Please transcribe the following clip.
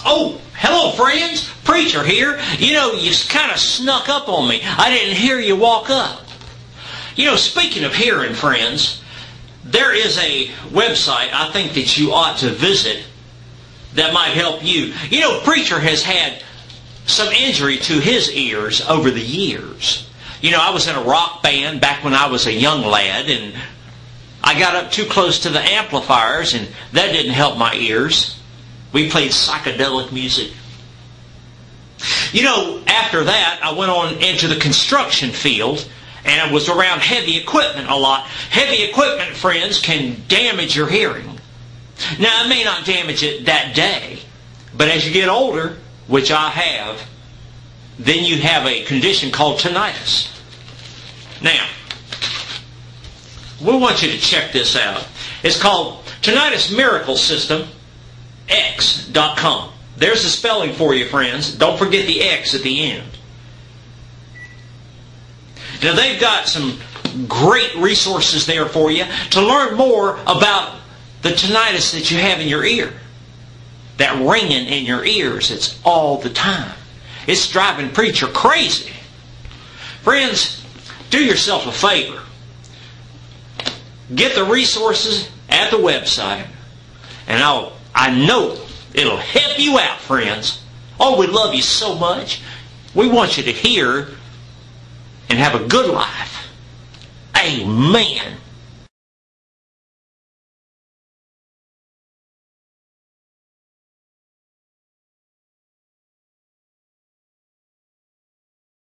Oh, hello friends, Preacher here. You know, you kind of snuck up on me. I didn't hear you walk up. You know, speaking of hearing, friends, there is a website I think that you ought to visit that might help you. You know, Preacher has had some injury to his ears over the years. You know, I was in a rock band back when I was a young lad, and I got up too close to the amplifiers, and that didn't help my ears. We played psychedelic music. You know, after that, I went on into the construction field, and I was around heavy equipment a lot. Heavy equipment, friends, can damage your hearing. Now, it may not damage it that day, but as you get older, which I have, then you have a condition called tinnitus. Now, we want you to check this out. It's called Tinnitus Miracle System X.com. There's the spelling for you, friends. Don't forget the X at the end. Now, they've got some great resources there for you to learn more about the tinnitus that you have in your ear. That ringing in your ears, it's all the time. It's driving Preacher crazy. Friends, do yourself a favor. Get the resources at the website, and I know it'll help you out, friends. Oh, we love you so much. We want you to hear and have a good life. Amen.